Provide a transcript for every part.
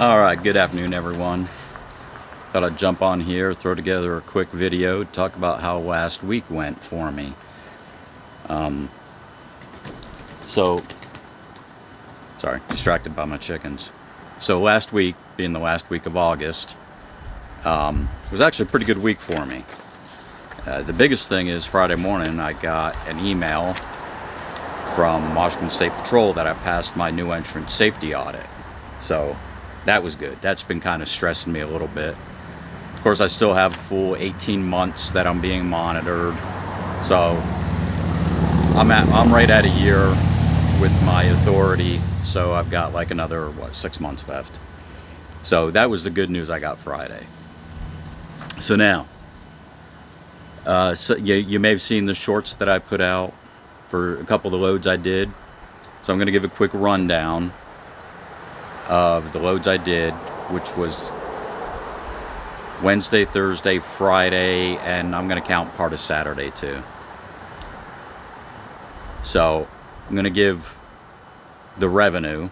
Alright, good afternoon everyone. Thought I'd jump on here, throw together a quick video, talk about how last week went for me. Sorry, distracted by my chickens. So last week, being the last week of August, was actually a pretty good week for me. The biggest thing is Friday morning I got an email from Washington State Patrol that I passed my new entrance safety audit. So that was good. That's been kind of stressing me a little bit. Of course, I still have a full 18 months that I'm being monitored. So I'm right at a year with my authority. So I've got like another, 6 months left. So that was the good news I got Friday. So now, you may have seen the shorts that I put out for a couple of the loads I did. So I'm going to give a quick rundown of the loads I did, which was Wednesday, Thursday, Friday, and I'm going to count part of Saturday too. So I'm going to give the revenue,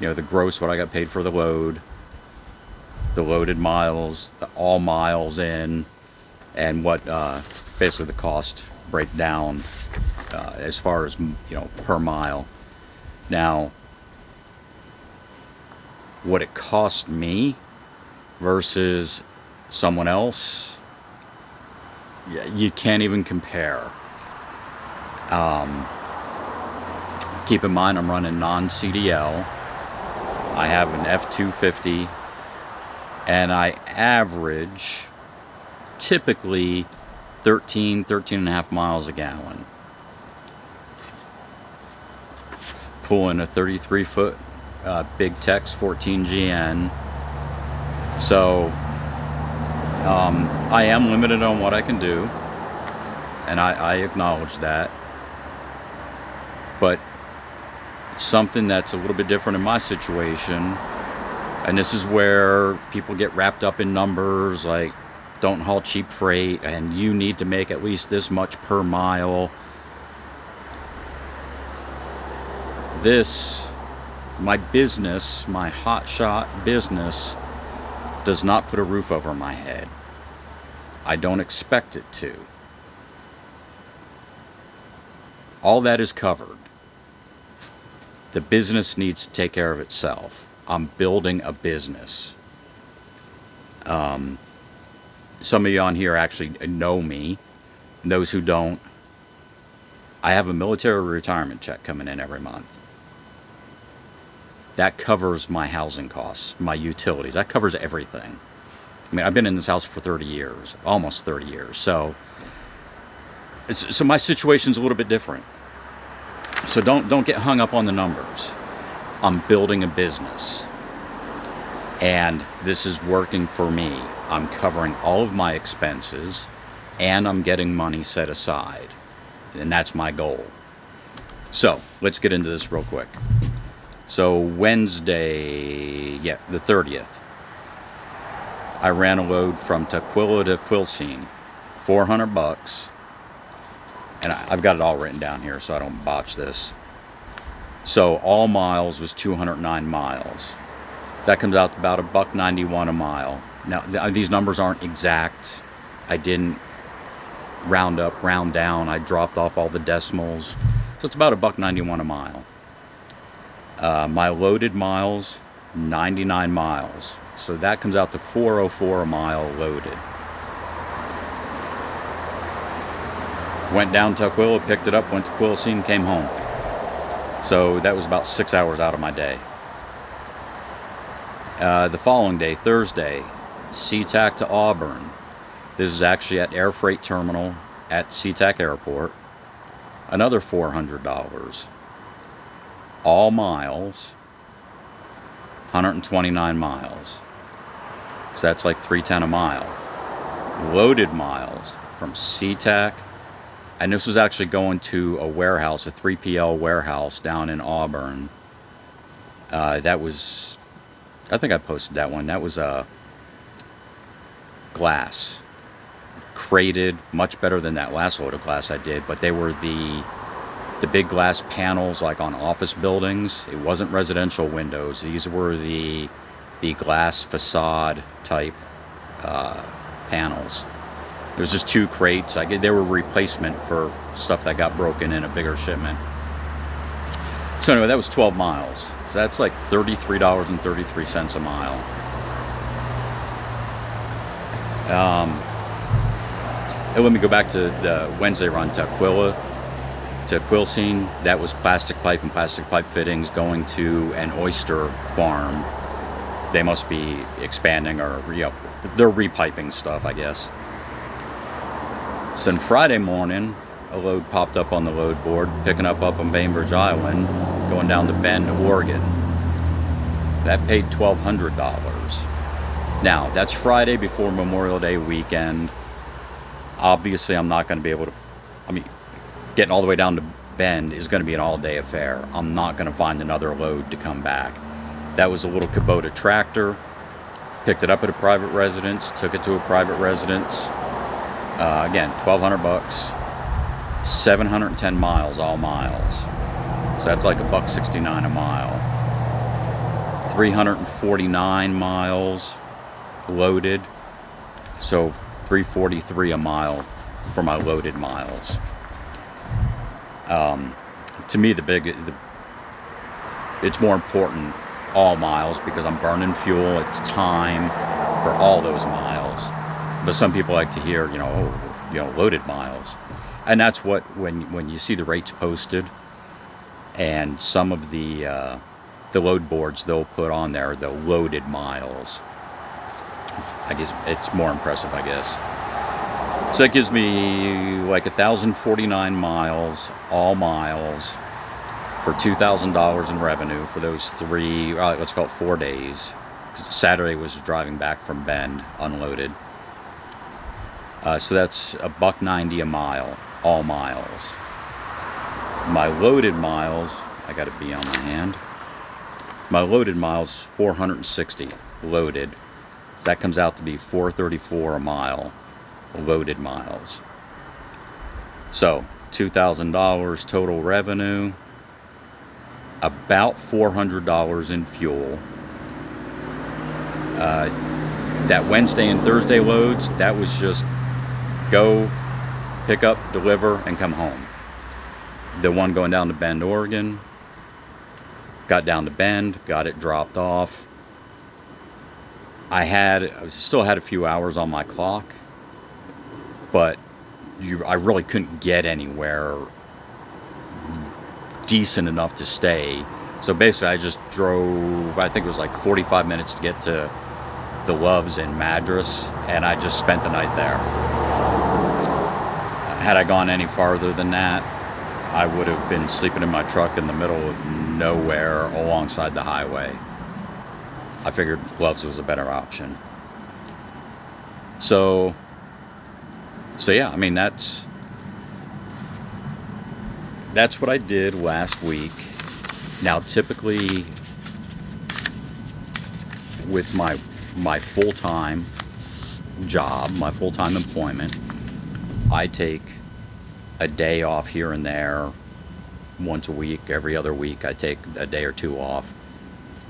the gross, what I got paid for the load, the loaded miles, the all miles in, and what basically the cost breakdown as far as per mile. Now, what it cost me versus someone else, you can't even compare. Keep in mind I'm running non-cdl. I have an F250 and I average typically 13 and a half miles a gallon. Pulling a 33-foot Big Tex 14GN. So I am limited on what I can do, and I acknowledge that. But something that's a little bit different in my situation, and this is where people get wrapped up in numbers like don't haul cheap freight and you need to make at least this much per mile. My business, my hotshot business, does not put a roof over my head. I don't expect it to. All that is covered. The business needs to take care of itself. I'm building a business. Some of you on here actually know me. And those who don't, I have a military retirement check coming in every month. That covers my housing costs, my utilities. That covers everything. I mean, I've been in this house for 30 years, almost 30 years. So my situation's a little bit different. So don't get hung up on the numbers. I'm building a business. And this is working for me. I'm covering all of my expenses and I'm getting money set aside. And that's my goal. So let's get into this real quick. So Wednesday, the 30th, I ran a load from Tukwila to Quilcene, $400, and I've got it all written down here so I don't botch this. So all miles was 209 miles. That comes out to about $1.91 a mile. Now these numbers aren't exact. I didn't round up, round down. I dropped off all the decimals, so it's about $1.91 a mile. My loaded miles, 99 miles. So that comes out to $4.04 a mile loaded. Went down to Tukwila, picked it up, went to Quilcene, came home. So that was about 6 hours out of my day. The following day, Thursday, SeaTac to Auburn. This is actually at Air Freight Terminal at SeaTac Airport. Another $400. All miles, 129 miles. So that's like $3.10 a mile. Loaded miles from SeaTac, and this was actually going to a warehouse, a 3PL warehouse down in Auburn. That was, I think I posted that one. That was glass. Crated, much better than that last load of glass I did, but they were the big glass panels like on office buildings. It wasn't residential windows. These were the the glass facade type panels. There's just 2 crates. They were replacement for stuff that got broken in a bigger shipment. So anyway, that was 12 miles. So that's like $33.33 a mile. And let me go back to the Wednesday run to Aquila, to Quilcene. That was plastic pipe and plastic pipe fittings going to an oyster farm. They must be expanding, or they're repiping stuff, I guess. So then Friday morning, a load popped up on the load board, picking up on Bainbridge Island, going down to Bend, Oregon. That paid $1,200. Now, that's Friday before Memorial Day weekend. Obviously, I'm not going to be able to, getting all the way down to Bend is going to be an all-day affair. I'm not going to find another load to come back. That was a little Kubota tractor. Picked it up at a private residence, took it to a private residence. Again, $1,200, 710 miles, all miles. So that's like $1.69 a mile. 349 miles loaded, so $3.43 a mile for my loaded miles. To me, it's more important all miles, because I'm burning fuel. It's time for all those miles. But some people like to hear, loaded miles, and that's what when you see the rates posted, and some of the load boards, they'll put on there the loaded miles. I guess it's more impressive, I guess. So that gives me like 1,049 miles, all miles, for $2,000 in revenue for those 4 days. Saturday was driving back from Bend, unloaded. So that's $1.90 a mile, all miles. My loaded miles, I got a B on my hand. My loaded miles, 460 loaded. So that comes out to be $4.34 a mile, loaded miles. So $2,000 total revenue, about $400 in fuel. That Wednesday and Thursday loads, that was just go, pick up, deliver, and come home. The one going down to Bend, Oregon, got down to Bend, got it dropped off. I still had a few hours on my clock, but I really couldn't get anywhere decent enough to stay. So basically I just drove, I think it was like 45 minutes to get to the Loves in Madras, and I just spent the night there. Had I gone any farther than that, I would have been sleeping in my truck in the middle of nowhere alongside the highway. I figured Loves was a better option. So yeah, that's what I did last week. Now, typically with my full-time job, my full-time employment, I take a day off here and there once a week. Every other week I take a day or two off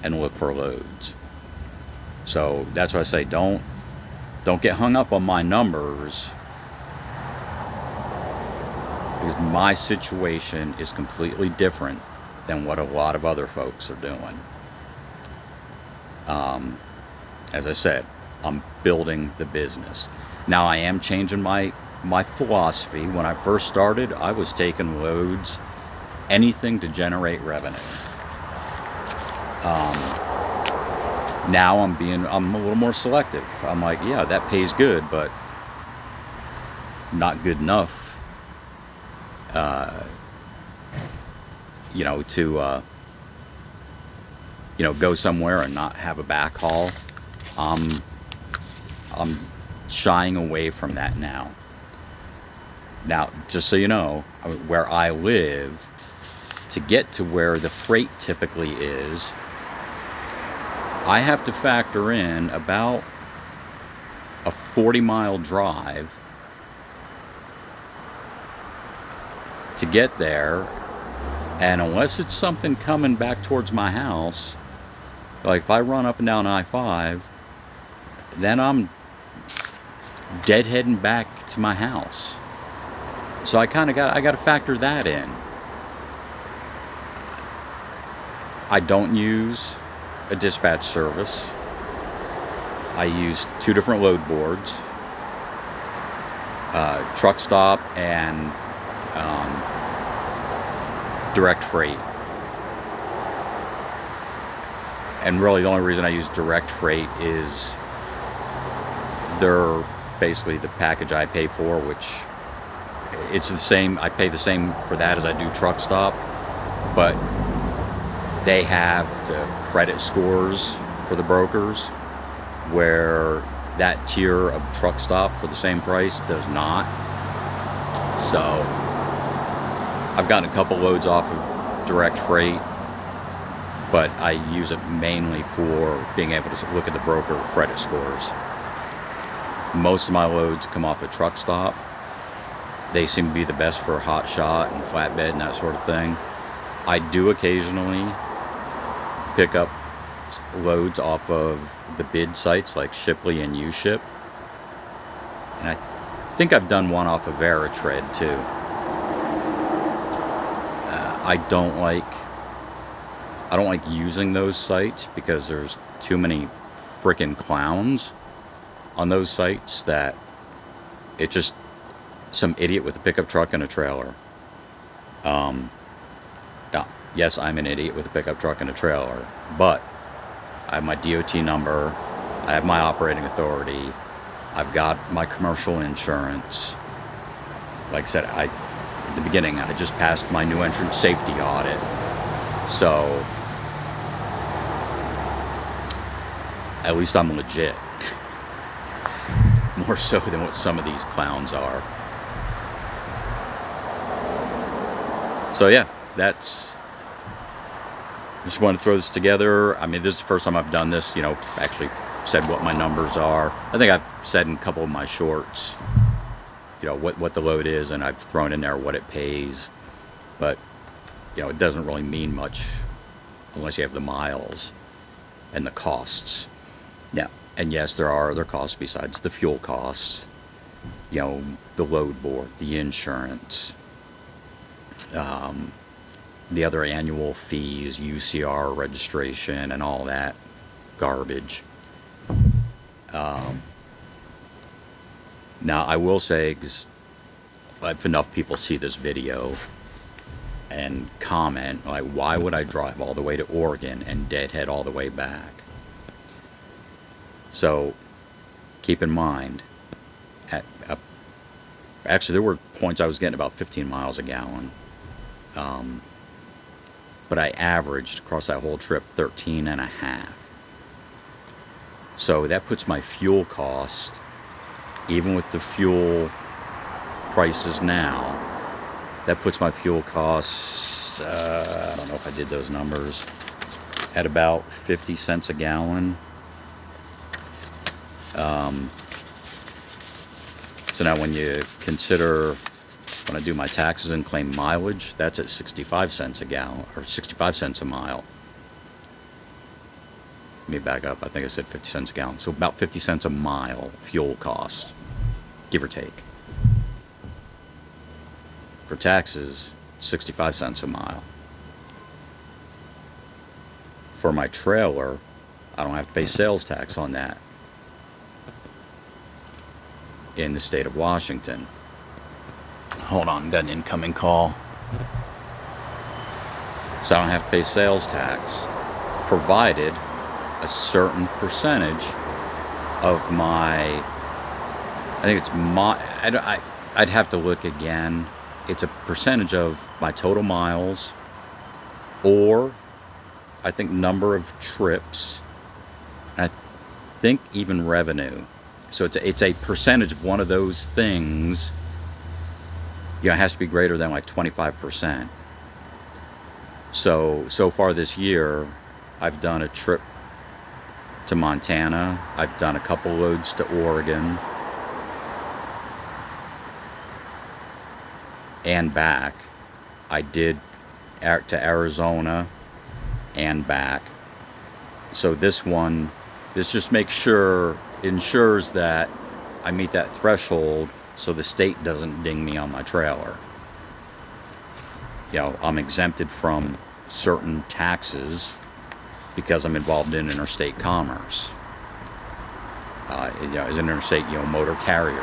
and look for loads. So that's why I say don't get hung up on my numbers, because my situation is completely different than what a lot of other folks are doing. As I said, I'm building the business. Now I am changing my philosophy. When I first started, I was taking loads, anything to generate revenue. Now I'm a little more selective. I'm like, yeah, that pays good, but not good enough, to go somewhere and not have a back haul. I'm shying away from that now. Now, just so you know, where I live, to get to where the freight typically is, I have to factor in about a 40-mile drive to get there. And unless it's something coming back towards my house, Like if I run up and down I-5, then I'm deadheading back to my house. So I got to factor that in. I don't use a dispatch service. I use 2 different load boards, truck stop and direct freight. And really the only reason I use direct freight is they're basically the package I pay for, which it's the same. I pay the same for that as I do truck stop, but they have the credit scores for the brokers where that tier of truck stop for the same price does not. So I've gotten a couple loads off of direct freight, but I use it mainly for being able to look at the broker credit scores. Most of my loads come off a truck stop. They seem to be the best for hot shot and flatbed and that sort of thing. I do occasionally pick up loads off of the bid sites like Shipley and UShip. And I think I've done one off of Veritred too. I don't like using those sites because there's too many frickin' clowns on those sites that it's just some idiot with a pickup truck and a trailer. Yes, I'm an idiot with a pickup truck and a trailer, but I have my DOT number, I have my operating authority, I've got my commercial insurance. Like I said, at the beginning, I just passed my new entrant safety audit. So, at least I'm legit. More so than what some of these clowns are. So yeah, just wanted to throw this together. I mean, this is the first time I've done this, actually said what my numbers are. I think I've said in a couple of my shorts, what the load is, and I've thrown in there what it pays. But, it doesn't really mean much unless you have the miles and the costs. Yeah, and yes, there are other costs besides the fuel costs, the load board, the insurance, the other annual fees, UCR registration, and all that garbage. Now, I will say, 'cause if enough people see this video and comment, like, why would I drive all the way to Oregon and deadhead all the way back? So, keep in mind, actually, there were points I was getting about 15 miles a gallon. But I averaged across that whole trip 13 and a half. So that puts my fuel cost, even with the fuel prices now, that puts my fuel costs, I don't know if I did those numbers, at about 50 cents a gallon. So now when you consider, when I do my taxes and claim mileage, that's at 65 cents a gallon, or 65 cents a mile. Let me back up, I think I said 50 cents a gallon. So about 50 cents a mile fuel costs, give or take. For taxes, 65 cents a mile. For my trailer, I don't have to pay sales tax on that in the state of Washington. Hold on, got an incoming call. So I don't have to pay sales tax, provided a certain percentage of my, I think it's I'd have to look again. It's a percentage of my total miles, or I think number of trips, and I think even revenue. So it's a percentage of one of those things. It has to be greater than like 25%. So far this year, I've done a trip to Montana. I've done a couple loads to Oregon and back. I did to Arizona and back. So this just makes sure, ensures that I meet that threshold so the state doesn't ding me on my trailer. You know, I'm exempted from certain taxes because I'm involved in interstate commerce. You know, as an interstate, motor carrier.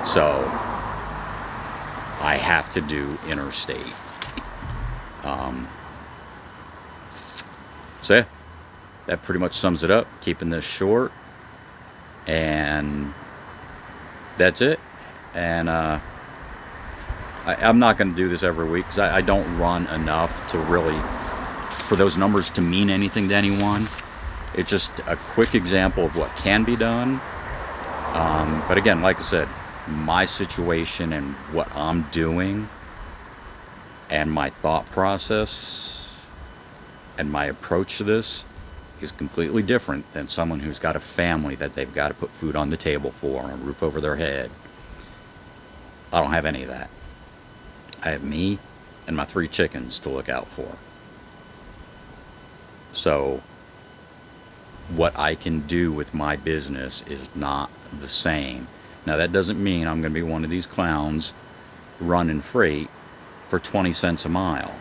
So I have to do interstate. So yeah, that pretty much sums it up. Keeping this short, and that's it. And I'm not going to do this every week because I don't run enough to really, for those numbers to mean anything to anyone. It's just a quick example of what can be done. But again, like I said, my situation and what I'm doing and my thought process and my approach to this is completely different than someone who's got a family that they've got to put food on the table for and a roof over their head. I don't have any of that. I have me and my 3 chickens to look out for. So what I can do with my business is not the same. Now that doesn't mean I'm going to be one of these clowns running freight for 20 cents a mile.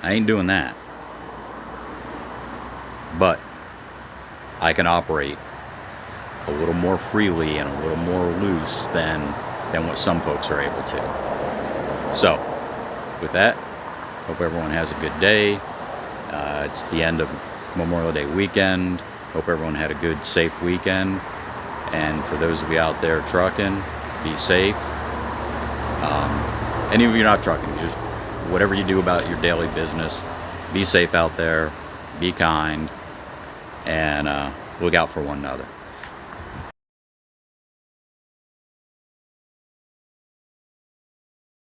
I ain't doing that. But I can operate a little more freely and a little more loose than what some folks are able to. So with that, hope everyone has a good day. It's the end of Memorial Day weekend. Hope everyone had a good, safe weekend. And for those of you out there trucking, be safe. Any of you not trucking, just whatever you do about your daily business, be safe out there, be kind, and look out for one another.